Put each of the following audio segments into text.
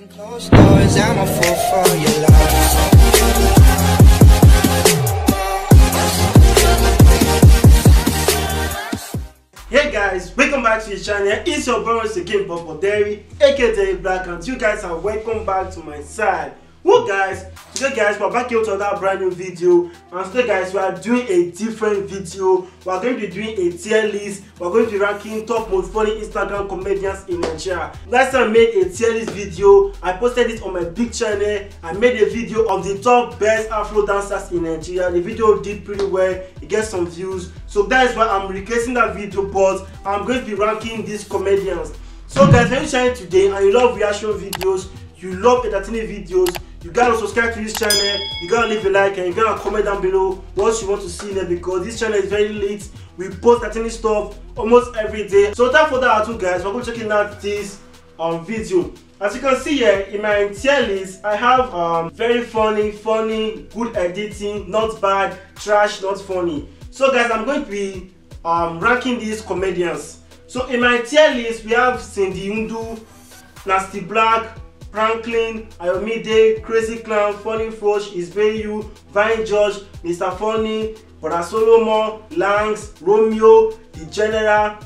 Closed doors, I'm a fool for your love. Hey guys, welcome back to the channel. It's your brother again, Bobo Derry, aka Black, and you guys are welcome back to my side. Well guys, today guys we're back here with another brand new video, and today guys we are doing a different video. We are going to be doing a tier list. We are going to be ranking top most funny Instagram comedians in Nigeria. Last time I made a tier list video, I posted it on my big channel. I made a video of the top best Afro dancers in Nigeria. The video did pretty well, it gets some views, so that is why I'm recreating that video, but I'm going to be ranking these comedians. So guys, when you channel today and you love reaction videos, you love entertaining videos, you gotta subscribe to this channel, you gotta leave a like, and you gotta comment down below what you want to see there, because this channel is very lit. We post entertaining stuff almost every day. So without further ado guys, we're going to check out this video. As you can see here in my tier list, I have very funny, good editing, not bad, trash, not funny. So guys, I'm going to be ranking these comedians. So in my tier list, we have Cindy Undu, Nasty Black, Franklin, Ayomide, Crazy Clown, Funny Frosh, Isbeyu, Vine George, Mr. Funny, Brother Solomon, Langs, Romeo, The General,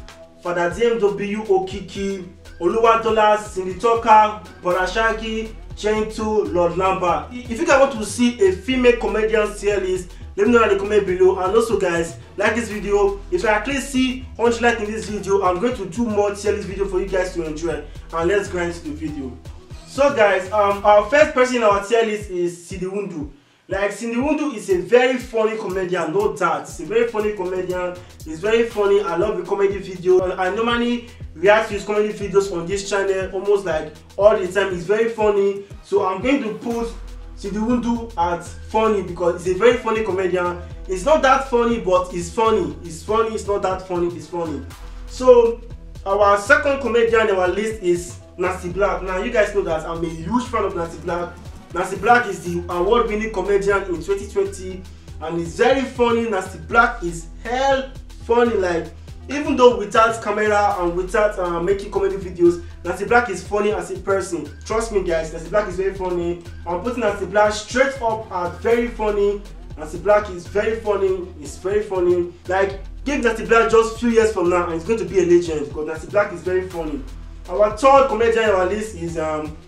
Father DMW, Okiki, Oluwadola, Cindy Tucker, Brother Shaggy, Gentle, Lord Lamba. If you guys want to see a female comedian tier list, let me know in the comment below. And also guys, like this video. If I at least see 100 likes in this video, I'm going to do more tier list video for you guys to enjoy. And let's go into the video. So guys, our first person in our tier list is Cindy Undu. Like, Cindy Undu is a very funny comedian, no doubt. He's a very funny comedian. He's very funny. I love the comedy video. I normally react to his comedy videos on this channel almost like all the time. He's very funny. So I'm going to put Cindy Undu at funny because he's a very funny comedian. It's not that funny, but it's funny. It's funny, it's not that funny, it's funny. So our second comedian on our list is Nasty Black. Now you guys know that I'm a huge fan of Nasty Black. Nasty Black is the award-winning comedian in 2020, and it's very funny. Nasty Black is hell funny. Like, even though without camera and without making comedy videos, Nasty Black is funny as a person. Trust me guys, Nasty Black is very funny. I'm putting Nasty Black straight up at very funny. Nasty Black is very funny. It's very funny. Like, give Nasty Black just a few years from now and he's going to be a legend, because Nasty Black is very funny. Our third comedian on our list is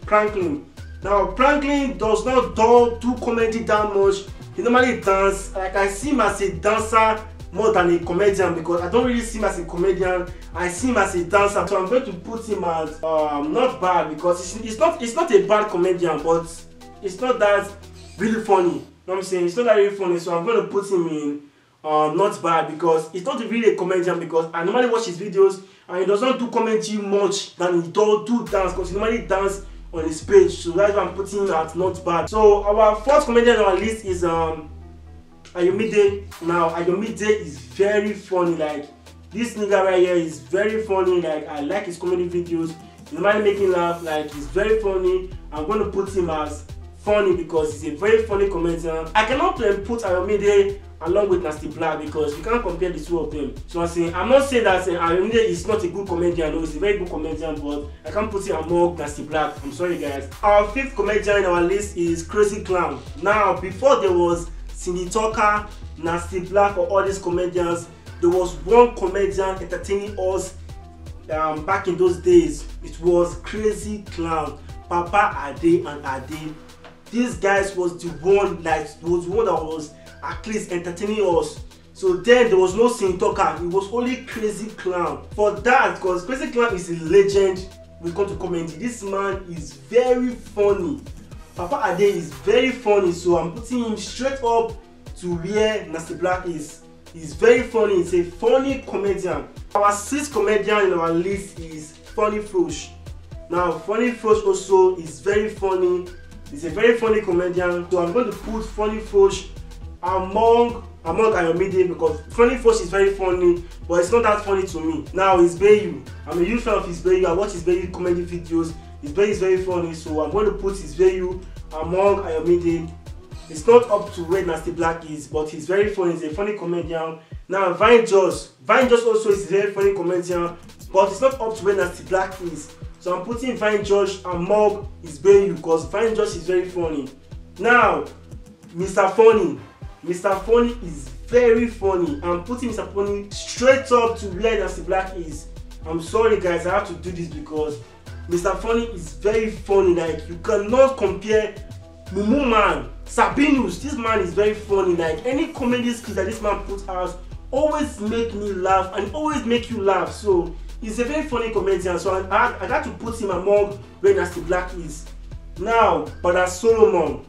Franklin. Now Franklin does not do comedy that much. He normally dances. Like, I see him as a dancer more than a comedian, because I don't really see him as a comedian. I see him as a dancer. So I'm going to put him as not bad, because it's not a bad comedian, but it's not that really funny. You know what I'm saying? It's not that really funny. So I'm going to put him in not bad, because it's not really a comedian, because I normally watch his videos and he does not do comedy much than he do dance, because he normally dance on his page. So that's why I'm putting him at not bad. So our fourth comedian on our list is Ayomide. Now Ayomide is very funny. Like, this nigga right here is very funny. Like, I like his comedy videos. He normally make me laugh. Like, he's very funny. I'm going to put him as funny because he's a very funny comedian. I cannot put Ayomide along with Nasty Black, because you can't compare the two of them. So I'm not saying that Ayomide is not a good comedian. No, he's a very good comedian, but I can't put him among Nasty Black. I'm sorry guys. Our fifth comedian in our list is Crazy Clown. Now, before there was Cindy Tucker, Nasty Black, or all these comedians, there was one comedian entertaining us back in those days. It was Crazy Clown, Papa Ade and Ade. These guys was the one that was at least entertaining us. So then there was no Cindy Tucker, it was only Crazy Clown. For that, because Crazy Clown is a legend when it comes to comedy. This man is very funny. Papa Ade is very funny, so I'm putting him straight up to where Nasty Black is. He's very funny. He's a funny comedian. Our sixth comedian in our list is Funny Frosh. Now Funny Frosh also is very funny. He's a very funny comedian, so I'm going to put Funny Frosh among Ayomide, because Funny Frosh is very funny, but it's not that funny to me. Now Isbeyu, I'm a huge fan of Isbeyu. I watch Isbeyu comedy videos. Isbeyu is very funny, so I'm going to put Isbeyu among Ayomide. It's not up to where Nasty Black is, but he's very funny. He's a funny comedian. Now Vine George also is a very funny comedian, but it's not up to where Nasty Black is. So I'm putting Fine Josh among his Bayu because Fine Josh is very funny. Now, Mr. Funny. Mr. Funny is very funny. I'm putting Mr. Funny straight up to where Nasty Black is. I'm sorry guys, I have to do this because Mr. Funny is very funny. Like, you cannot compare Mumu Man, Sabinus. This man is very funny. Like, any comedy skit that this man puts out always make me laugh and always make you laugh. So he's a very funny comedian. So I got to put him among where Nasty Black is. Now, Brother Solomon.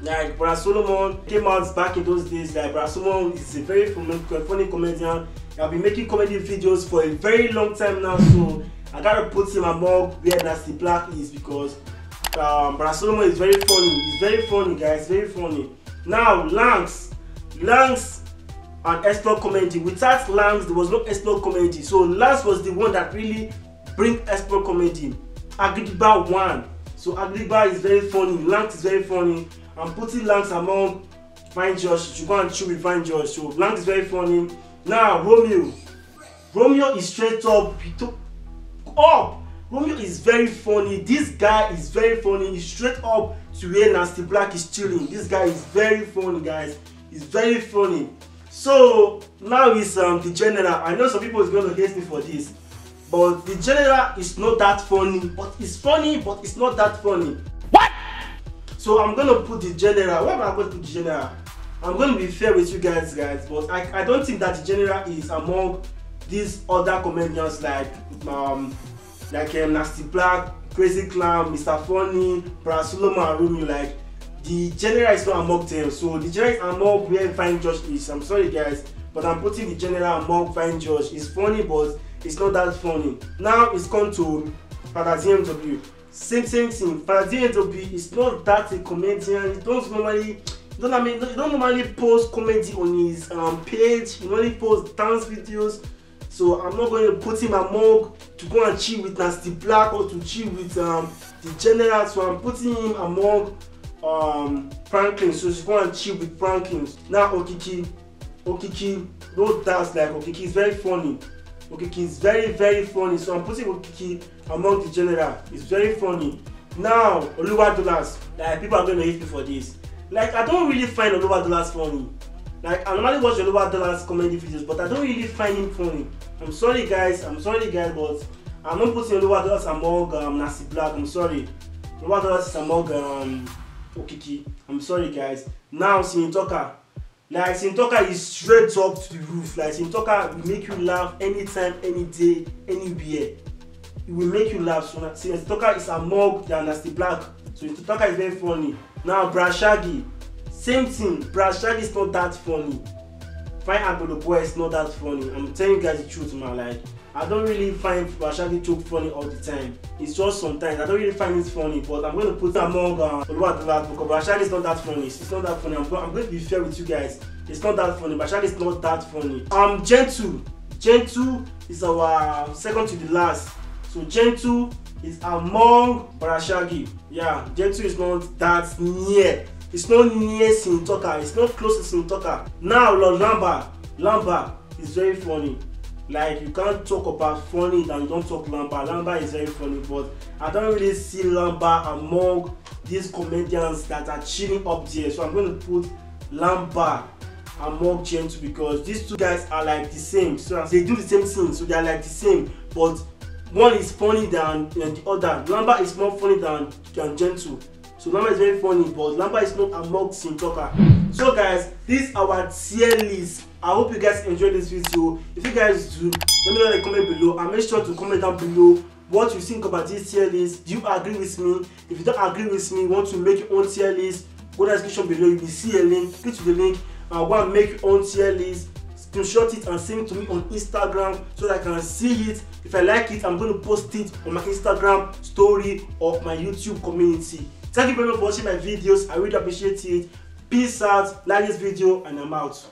Like, Brother Solomon came out back in those days. Like, Brother Solomon is a very funny comedian. I've been making comedy videos for a very long time now, so I gotta put him among where Nasty Black is because Brother Solomon is very funny. He's very funny, guys, very funny. Now, Langs and Explore Comedy. Without Langs, there was no Explore Comedy. So Langs was the one that really bring Explore Comedy. Agidigba won. So Agidigba is very funny. Langs is very funny. I'm putting Langs among Fine Josh. You go and chill with Fine Josh. So Langs is very funny. Now Romeo. Romeo is straight up. Romeo is very funny. This guy is very funny. He's straight up to where Nasty Black is chilling. This guy is very funny, guys. He's very funny. So now is the General. I know some people is going to hate me for this, but the General is not that funny. But it's funny, but it's not that funny. What? So I'm going to put the General. Where am I going to put the General? I'm going to be fair with you guys, but I don't think that the General is among these other comedians like Nasty Black, Crazy Clown, Mr. Funny, Brother Solomon, and Romeo. Like, the General is not among them. So the General is among where Fine Josh is. I'm sorry guys, but I'm putting the General among Fine Josh. It's funny, but it's not that funny. Now it's come to Father ZMW. Same thing. Father ZMW is not that a comedian. He don't normally post comedy on his page. He only posts dance videos. So I'm not going to put him among to go and chill with Nasty Black or to chill with the General. So I'm putting him among Franklin. So to go and chill with Franklin. Now Okiki, no dance like Okiki is very funny. Okiki is very, very funny. So I'm putting Okiki among the General. It's very funny. Now Oluwadolas. Like, people are going to hate me for this. Like, I don't really find Oluwadolas funny. Like, I normally watch Oluwadolas comedy videos, but I don't really find him funny. I'm sorry guys, but I'm not putting Oluwadolas among Nasty Black. I'm sorry. Oluwadolas is among Okiki. I'm sorry guys. Now Sinitoka. Like, Sinitoka is straight up to the roof. Like, Sinitoka will make you laugh anytime, any day, anywhere. It will make you laugh. So Sinitoka is among the Nasty Black. So Sinitoka is very funny. Now Brad Shaggy. Same thing. Brad Shaggy is not that funny. Fine Agbodo Boy is not that funny. I'm telling you guys the truth, man. Like, I don't really find Brad Shaggy joke funny all the time. It's just sometimes I don't really find it funny. But I'm going to put it among Oluwadolas because Brad Shaggy is not that funny. It's not that funny. I'm going to be fair with you guys. It's not that funny. Brad Shaggy is not that funny. Gentle is our second to the last. So Gentle is among Brad Shaggy. Yeah, Gentle is not that near. It's not near Sinitoka. It's not close to Sinitoka. Now Lord Lamba is very funny. Like, you can't talk about funny than you don't talk Lamba. Lamba is very funny, but I don't really see Lamba among these comedians that are chilling up there. So I'm going to put Lamba among Gentle because these two guys are like the same. So they do the same thing, so they are like the same, but one is funny than the other. Lamba is more funny than Gentle. So Lamba is very funny, but Lamba is not among Sinitoka. So guys, this is our tier list. I hope you guys enjoyed this video. If you guys do, let me know in the comment below, and make sure to comment down below what you think about this tier list. Do you agree with me? If you don't agree with me, want to make your own tier list, go to the description below. You will see a link. Click to the link and go and make your own tier list. Screenshot it and send it to me on Instagram so that I can see it. If I like it, I'm going to post it on my Instagram story or my YouTube community. Thank you very much for watching my videos. I really appreciate it. Peace out. Like this video and I'm out.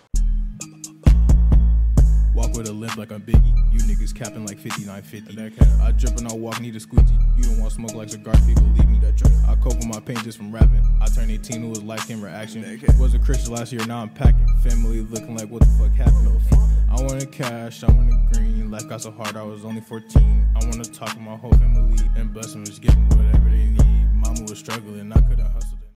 Walk with a limp like I'm Biggie. You niggas capping like 5950. I drip and I walk, need a squeegee. You don't want smoke like cigar, people leave me. I cope with my pain just from rapping. I turned 18, it was life in reaction. Was a Christian last year, now I'm packing. Family looking like what the fuck happened. I wanted cash, I wanted green. Life got so hard, I was only 14. I wanna talk to my whole family and bless them, just give them whatever they need. Mama was struggling, I couldn't hustle.